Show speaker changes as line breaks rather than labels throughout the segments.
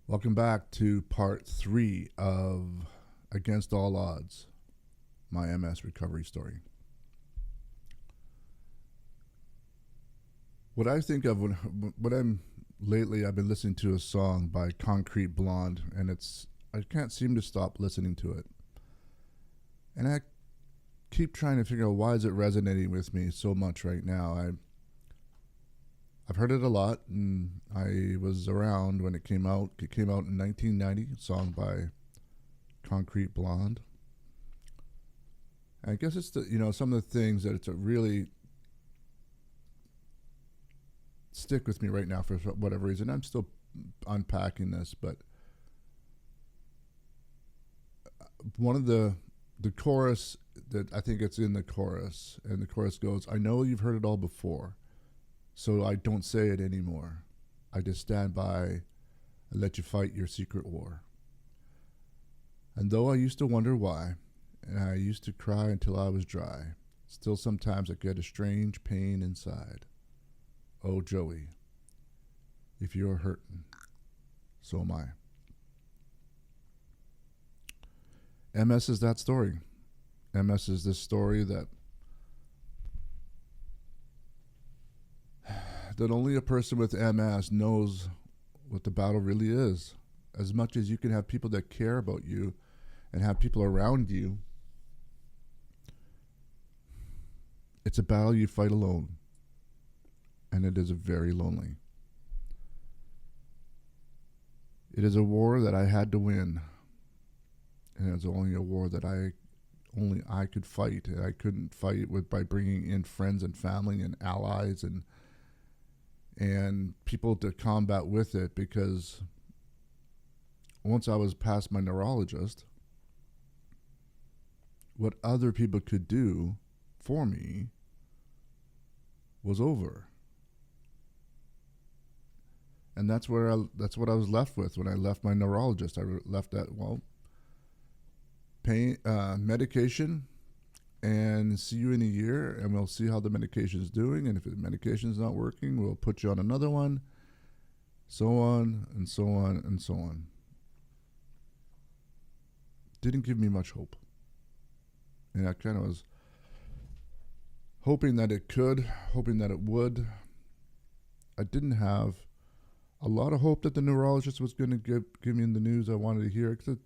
Welcome back to part 3 of Against All Odds, my MS recovery story. What I think of when I'm lately, I've been listening to a song by Concrete Blonde, and I can't seem to stop listening to it. And I keep trying to figure out why is it resonating with me so much right now. I've heard it a lot, and I was around when it came out. It came out in 1990, a song by Concrete Blonde. And I guess it's some of the things that it's a really stick with me right now for whatever reason. I'm still unpacking this, but one of the chorus that I think it's in the chorus, and the chorus goes, "I know you've heard it all before, so I don't say it anymore. I just stand by and let you fight your secret war. And though I used to wonder why, and I used to cry until I was dry, still sometimes I get a strange pain inside. Oh, Joey, if you're hurting, so am I." MS is that story. MS is this story that only a person with MS knows what the battle really is. As much as you can have people that care about you and have people around you, it's a battle you fight alone. And it is very lonely. It is a war that I had to win. And it's only a war that only I could fight. And I couldn't fight by bringing in friends and family and allies and people to combat with it, because once I was past my neurologist, what other people could do for me was over. And that's what I was left with when I left my neurologist. I left that, pain, medication, and see you in a year, and we'll see how the medication is doing. And if the medication is not working, we'll put you on another one, so on and so on and so on. Didn't give me much hope. And I kind of was hoping that it could, hoping that it would. I didn't have a lot of hope that the neurologist was going to give me the news I wanted to hear, because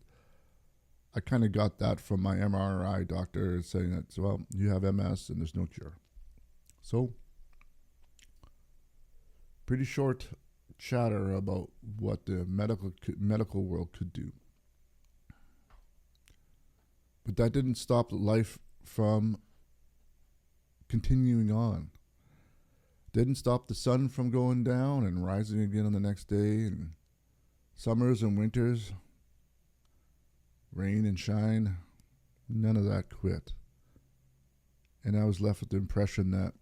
I kind of got that from my MRI doctor saying that, well, you have MS and there's no cure. So, pretty short chatter about what the medical world could do. But that didn't stop life from continuing on. Didn't stop the sun from going down and rising again on the next day, and summers and winters, rain and shine, none of that quit. And I was left with the impression that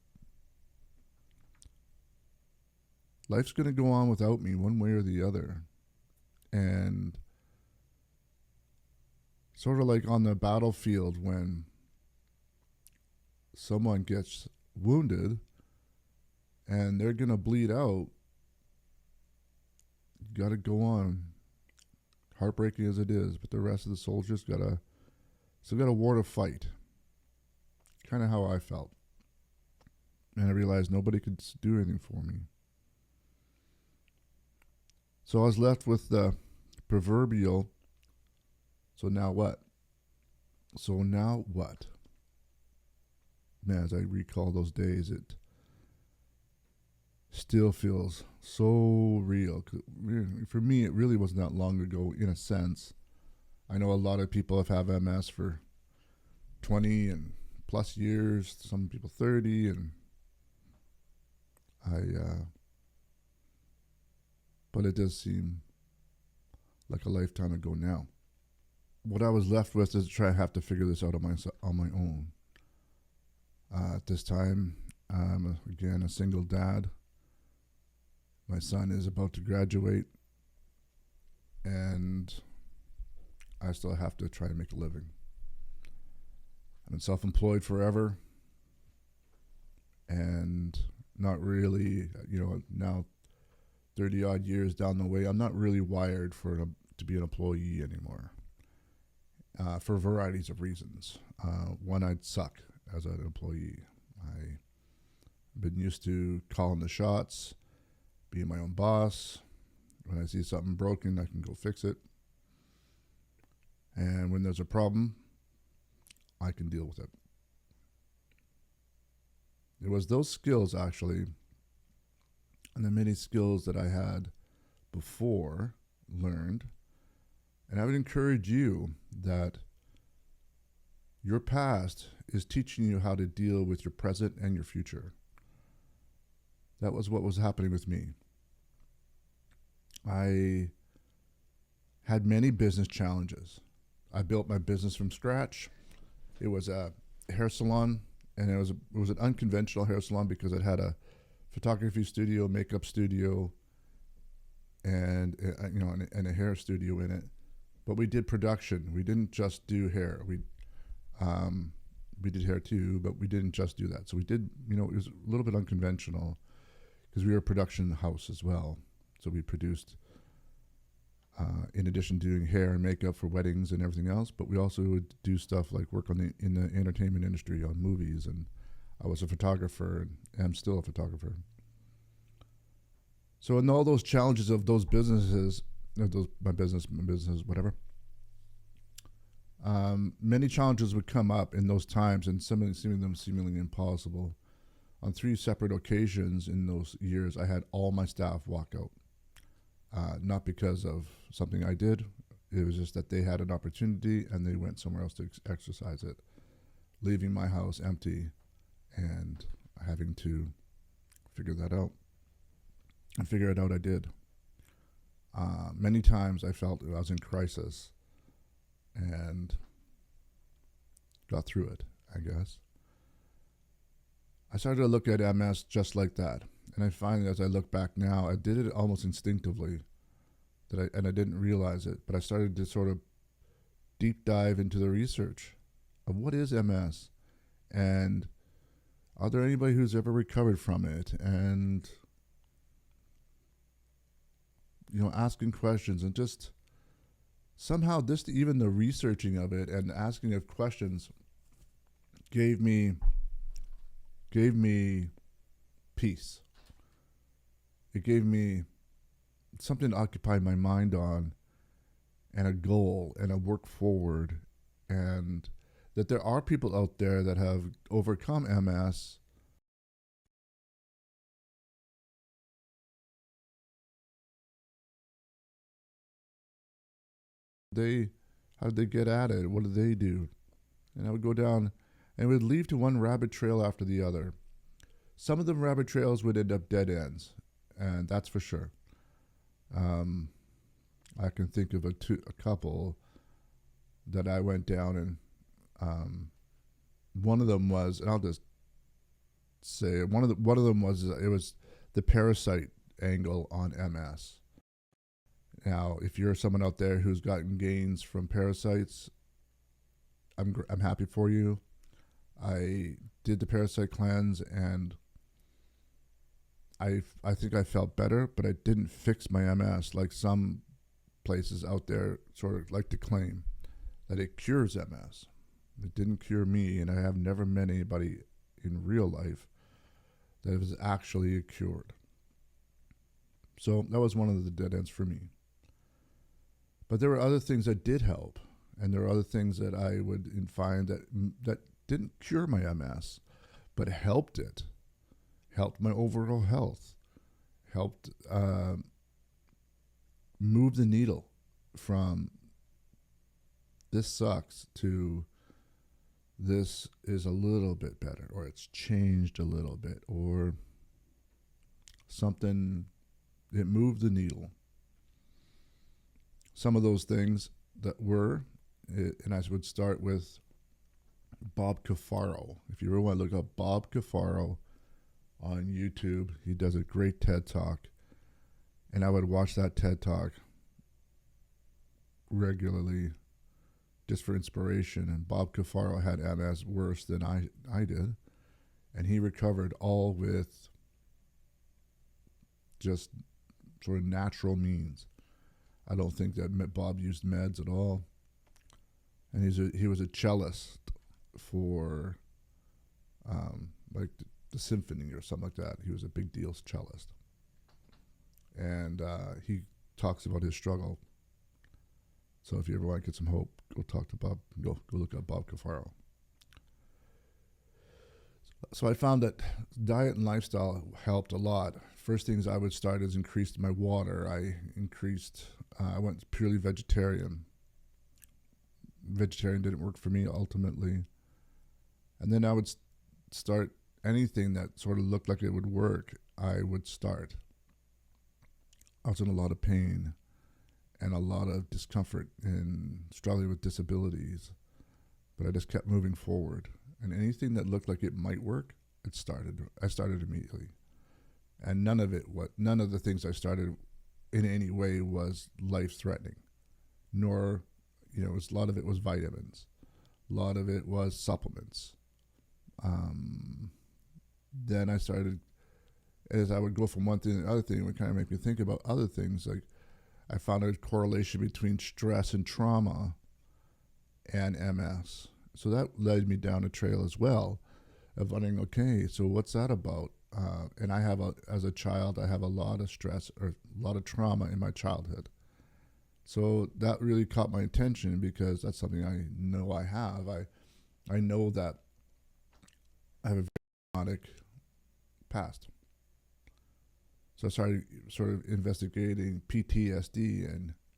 life's going to go on without me one way or the other. And sort of like on the battlefield, when someone gets wounded and they're going to bleed out, you got to go on. Heartbreaking as it is, but the rest of the soldiers still got a war to fight. Kind of how I felt. And I realized nobody could do anything for me. So I was left with the proverbial, so now what? So now what? Man, as I recall those days, it still feels so real. For me, it really wasn't that long ago, in a sense. I know a lot of people have had MS for 20 and plus years, some people 30, and but it does seem like a lifetime ago now. What I was left with is to have to figure this out on my own. At this time, I'm again a single dad. My son is about to graduate, and I still have to try to make a living. I've been self-employed forever, and not really, now 30 odd years down the way, I'm not really wired to be an employee anymore, for varieties of reasons. One, I'd suck as an employee. I've been used to calling the shots, being my own boss. When I see something broken, I can go fix it. And when there's a problem, I can deal with it. It was those skills, actually, and the many skills that I had before learned. And I would encourage you that your past is teaching you how to deal with your present and your future. That was what was happening with me. I had many business challenges. I built my business from scratch. It was a hair salon, and it was an unconventional hair salon because it had a photography studio, makeup studio, and a hair studio in it. But we did production. We didn't just do hair. We did hair too, but we didn't just do that. So we did, it was a little bit unconventional because we were a production house as well. So we produced, in addition to doing hair and makeup for weddings and everything else, but we also would do stuff like work in the entertainment industry on movies. And I was a photographer, and I'm still a photographer. So in all those challenges of those businesses, my business, whatever, many challenges would come up in those times, and some of them seemingly impossible. On 3 separate occasions in those years, I had all my staff walk out. Not because of something I did. It was just that they had an opportunity and they went somewhere else to exercise it, leaving my house empty and having to figure that out. And figure it out I did. Many times I felt I was in crisis and got through it, I guess. I started to look at MS just like that. And I find that as I look back now, I did it almost instinctively, and I didn't realize it, but I started to sort of deep dive into the research of what is MS, and are there anybody who's ever recovered from it, and asking questions, and just somehow just even the researching of it and asking of questions gave me peace. It gave me something to occupy my mind on, and a goal, and a work forward, and that there are people out there that have overcome MS how did they get at it? What did they do? And I would go down and would lead to one rabbit trail after the other. Some of the rabbit trails would end up dead ends, and that's for sure. I can think of a couple that I went down, and one of them was, and I'll just say one of them was, it was the parasite angle on MS. Now, if you're someone out there who's gotten gains from parasites, I'm happy for you. I did the parasite cleanse, and I think I felt better, but I didn't fix my MS like some places out there sort of like to claim that it cures MS. It didn't cure me, and I have never met anybody in real life that it was actually cured. So that was one of the dead ends for me. But there were other things that did help, and there were other things that I would find that didn't cure my MS, but helped it, helped my overall health, helped move the needle from this sucks to this is a little bit better, or it's changed a little bit, or something, it moved the needle. Some of those things that were, and I would start with Bob Cafaro. If you really want to look up Bob Cafaro on YouTube, he does a great TED Talk. And I would watch that TED Talk regularly just for inspiration. And Bob Cafaro had MS worse than I did. And he recovered all with just sort of natural means. I don't think that Bob used meds at all. And he was a cellist for like the symphony or something like that. He was a big deal cellist. And he talks about his struggle. So if you ever want to get some hope, go talk to Bob. Go look up Bob Cafaro. So I found that diet and lifestyle helped a lot. First things I would start is increased my water. I went purely vegetarian. Vegetarian didn't work for me ultimately. And then I would start anything that sort of looked like it would work, I would start. I was in a lot of pain and a lot of discomfort and struggling with disabilities, but I just kept moving forward. And anything that looked like it might work, I started immediately. And none of the things I started in any way was life-threatening, nor, a lot of it was vitamins. A lot of it was supplements. Then I started, as I would go from one thing to the other thing, it would kind of make me think about other things. Like I found a correlation between stress and trauma and MS. So that led me down a trail as well of wondering, okay, so what's that about? And as a child, I have a lot of stress or a lot of trauma in my childhood. So that really caught my attention because that's something I know I have. I know that I have a very traumatic past. So I started sort of investigating PTSD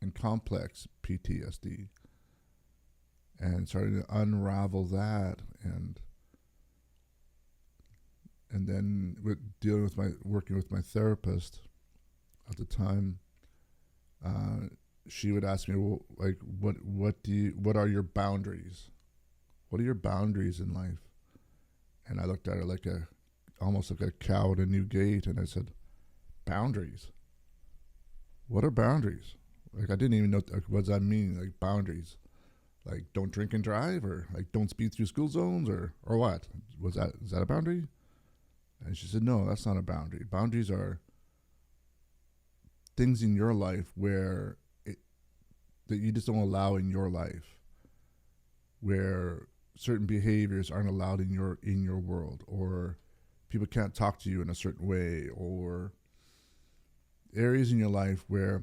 and complex PTSD and started to unravel that and then working with my therapist at the time, she would ask me, well, like, what are your boundaries? What are your boundaries in life? And I looked at her almost like a cow at a new gate, and I said, boundaries? What are boundaries? Like, I didn't even know, what does that mean? Like, boundaries? Like, don't drink and drive, or like, don't speed through school zones, or what? Is that a boundary? And she said, no, that's not a boundary. Boundaries are things in your life that you just don't allow in your life, where certain behaviors aren't allowed in your world, or people can't talk to you in a certain way, or areas in your life where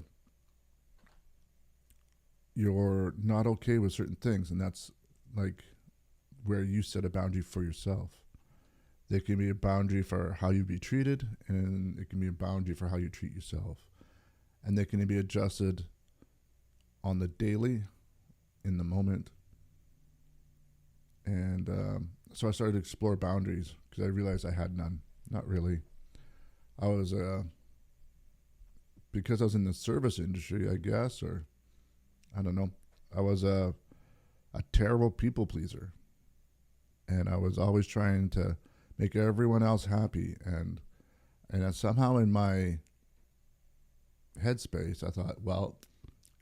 you're not okay with certain things, and that's like where you set a boundary for yourself. There can be a boundary for how you be treated, and it can be a boundary for how you treat yourself. And they can be adjusted on the daily, in the moment. And so I started to explore boundaries because I realized I had none. Not really. I was, because I was in the service industry, I guess, or I don't know. I was a terrible people pleaser. And I was always trying to make everyone else happy. And somehow in my headspace, I thought, well,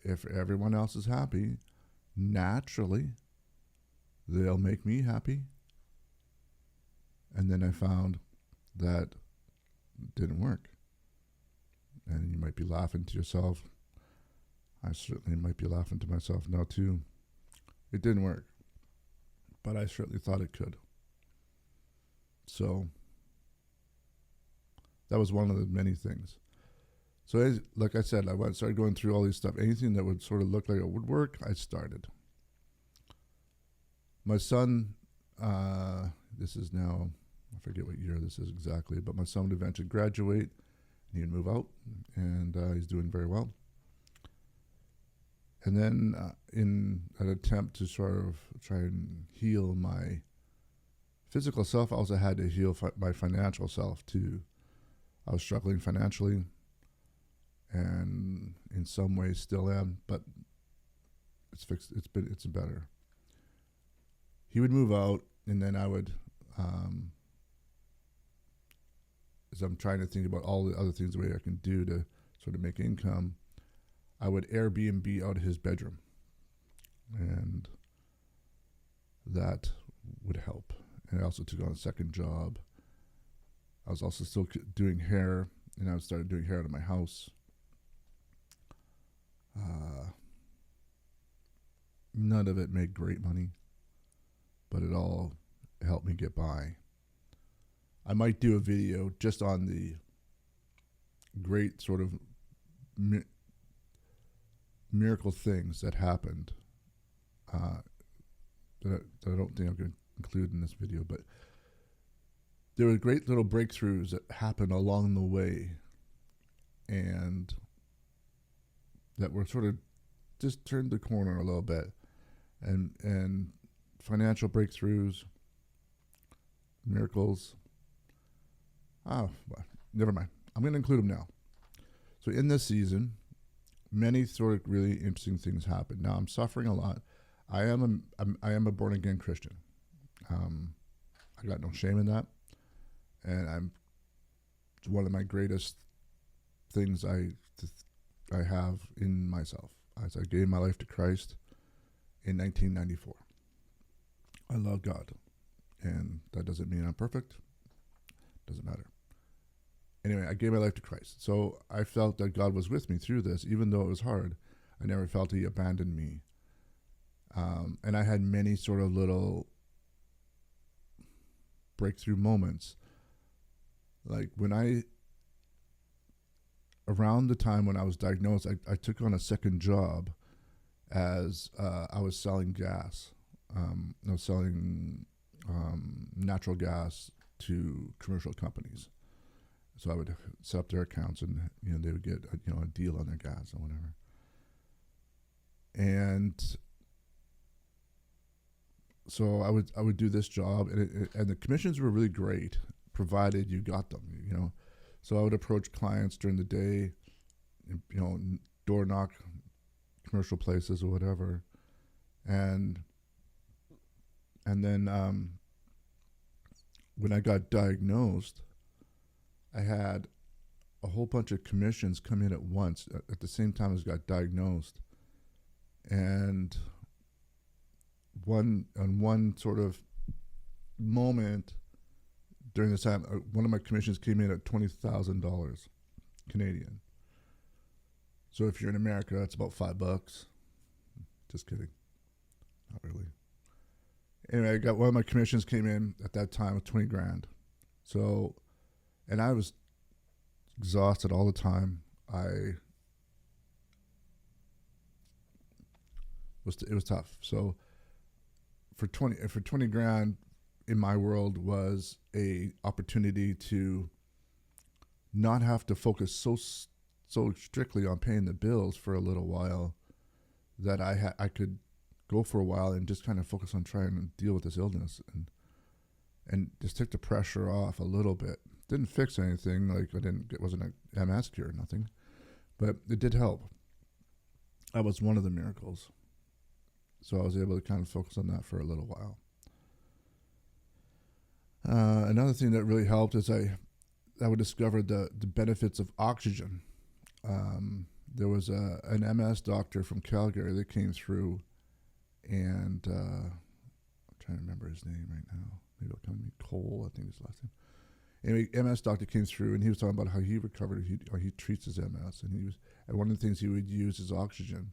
if everyone else is happy, naturally, they'll make me happy. And then I found that didn't work. And you might be laughing to yourself. I certainly might be laughing to myself now too. It didn't work. But I certainly thought it could. So that was one of the many things. So like I said, I started going through all these stuff. Anything that would sort of look like it would work, I started. My son, this is now, I forget what year this is exactly, but my son would eventually graduate and he'd move out, and he's doing very well. And then in an attempt to sort of try and heal my physical self, I also had to heal my financial self too. I was struggling financially, and in some ways still am, but it's fixed. It's better. He would move out, and then I would, as I'm trying to think about all the other things the way I can do to sort of make income, I would Airbnb out of his bedroom, and that would help. And I also took on a second job. I was also still doing hair, and I started doing hair out of my house. Uh, None of it made great money, but it all helped me get by. I might do a video just on the great sort of miracle things that happened that I don't think I'm going to include in this video, but there were great little breakthroughs that happened along the way, and that were sort of just turned the corner a little bit, and financial breakthroughs, miracles. Oh, well, never mind. I'm going to include them now. So in this season, many sort of really interesting things happen. Now I'm suffering a lot. I am a born again Christian. I got no shame in that, and it's one of my greatest things I have in myself. As I gave my life to Christ in 1994. I love God, and that doesn't mean I'm perfect. Doesn't matter. Anyway, I gave my life to Christ. So I felt that God was with me through this, even though it was hard. I never felt He abandoned me. And I had many sort of little breakthrough moments. Like around the time when I was diagnosed, I took on a second job as I was selling gas. I was selling natural gas to commercial companies. So I would set up their accounts, and they would get a deal on their gas or whatever. And so I would do this job, and the commissions were really great, provided you got them. So I would approach clients during the day, door knock, commercial places or whatever, and then when I got diagnosed, I had a whole bunch of commissions come in at once at the same time as I got diagnosed, and one sort of moment during this time, one of my commissions came in at $20,000 Canadian. So if you're in America, that's about $5. Just kidding, not really. Anyway, I got one of my commissions came in at that time with 20 grand. So, and I was exhausted all the time. It was tough. So for 20 grand in my world was a opportunity to not have to focus so strictly on paying the bills for a little while, that I could go for a while and just kind of focus on trying to deal with this illness and just take the pressure off a little bit. Didn't fix anything, like it wasn't a MS cure or nothing, but it did help. That was one of the miracles. So I was able to kind of focus on that for a little while. Another thing that really helped is I would discover the benefits of oxygen. There was an MS doctor from Calgary that came through, and I'm trying to remember his name right now. Maybe it'll come to me. Cole, I think his last name. Anyway, MS doctor came through, and he was talking about how he recovered, how he treats his MS, and one of the things he would use is oxygen.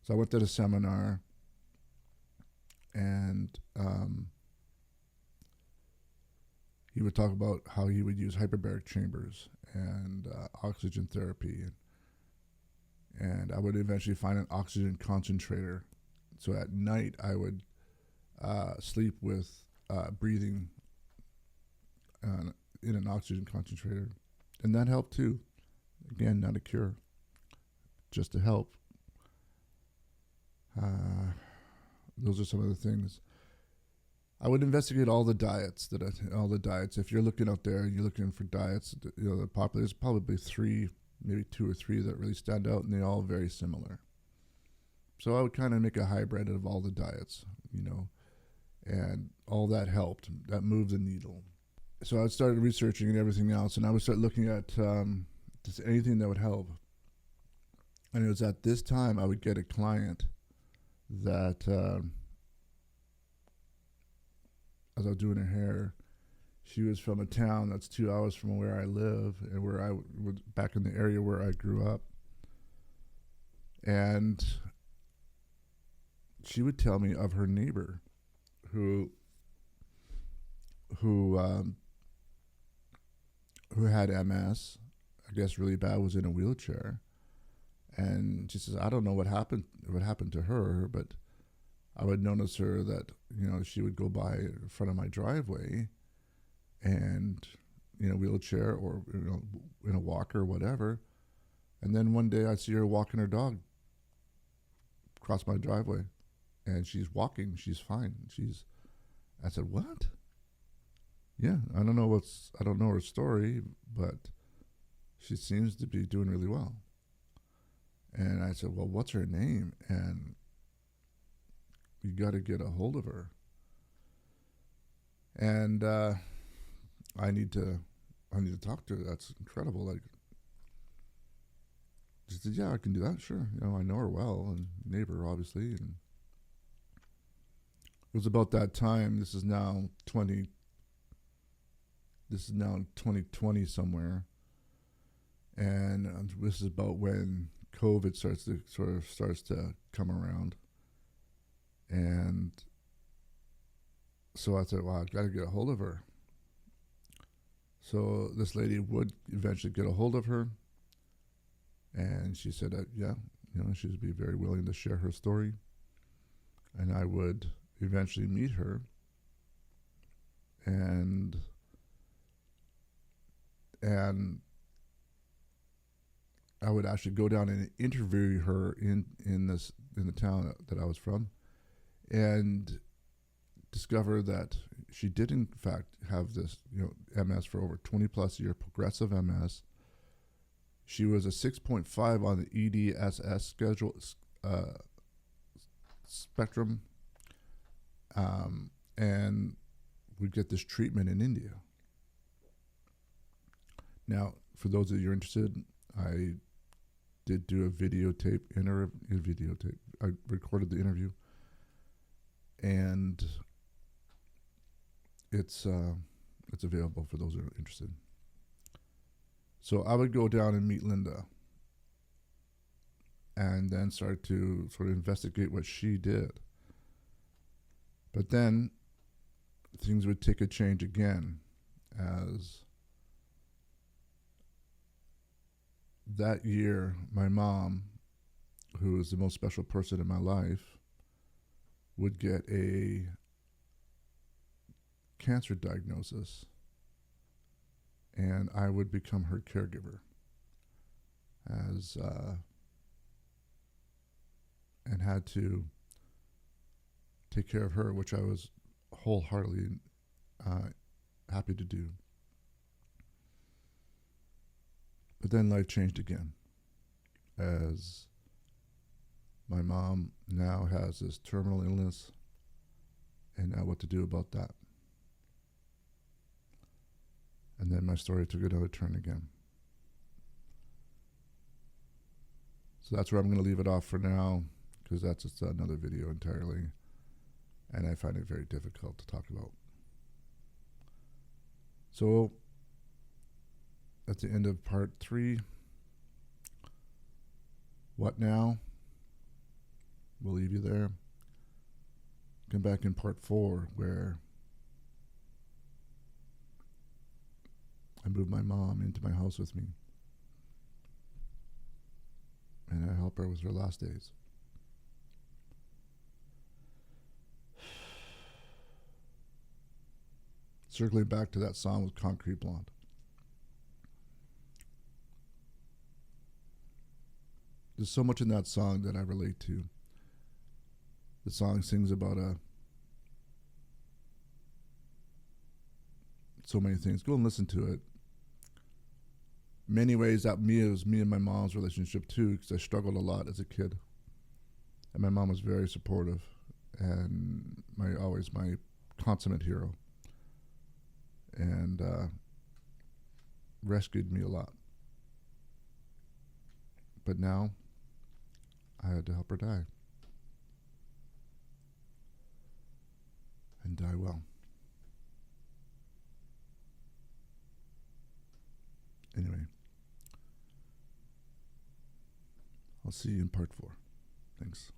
So I went to the seminar, and he would talk about how he would use hyperbaric chambers and oxygen therapy, and I would eventually find an oxygen concentrator. So at night I would sleep with breathing in an oxygen concentrator, and that helped too. Again, not a cure, just to help. Those are some of the things. I would investigate all the diets If you're looking out there and you're looking for diets, the popular, there's probably three, maybe two or three that really stand out, and they're all very similar. So I would kind of make a hybrid of all the diets, and all that helped. That moved the needle. So I started researching and everything else, and I would start looking at just anything that would help. And it was at this time I would get a client that, as I was doing her hair, she was from a town that's 2 hours from where I live, and where I was back in the area where I grew up. And she would tell me of her neighbor who who um, who had MS, I guess really bad, was in a wheelchair, and she says, I don't know what happened to her, but I would notice her that she would go by in front of my driveway, and in a wheelchair or in a walker or whatever, and then one day I see her walking her dog across my driveway, and she's walking, she's fine. I said, what? Yeah, I don't know her story, but she seems to be doing really well. And I said, well, what's her name? And you got to get a hold of her. And I need to talk to her. That's incredible. Like, she said, yeah, I can do that. Sure. I know her well, and neighbor, obviously. And it was about that time. This is now 2020 somewhere. And this is about when COVID starts to come around. And so I said, well, I've got to get a hold of her. So this lady would eventually get a hold of her. And she said that, yeah, she'd be very willing to share her story. And I would eventually meet her. And I would actually go down and interview her in the town that I was from, and discover that she did in fact have this MS for over 20 plus year, progressive MS. She was a 6.5 on the EDSS schedule spectrum, and would get this treatment in India. Now, for those of you interested, I did do a videotape. I recorded the interview, and it's available for those who are interested. So I would go down and meet Linda, and then start to sort of investigate what she did. But then things would take a change again, as that year, my mom, who is the most special person in my life, would get a cancer diagnosis, and I would become her caregiver, and had to take care of her, which I was wholeheartedly happy to do. But then life changed again, as my mom now has this terminal illness, and now what to do about that. And then my story took another turn again. So that's where I'm going to leave it off for now, because that's just another video entirely, and I find it very difficult to talk about. So that's the end of part 3. What now? We'll leave you there. Come back in part 4, where I moved my mom into my house with me, and I help her with her last days. Circling back to that song with Concrete Blonde. There's so much in that song that I relate to. The song sings about so many things. Go and listen to it. Many ways that it was me and my mom's relationship too, because I struggled a lot as a kid, and my mom was very supportive, and always my consummate hero, and rescued me a lot. But now I had to help her die, and die well. Anyway, I'll see you in part 4. Thanks.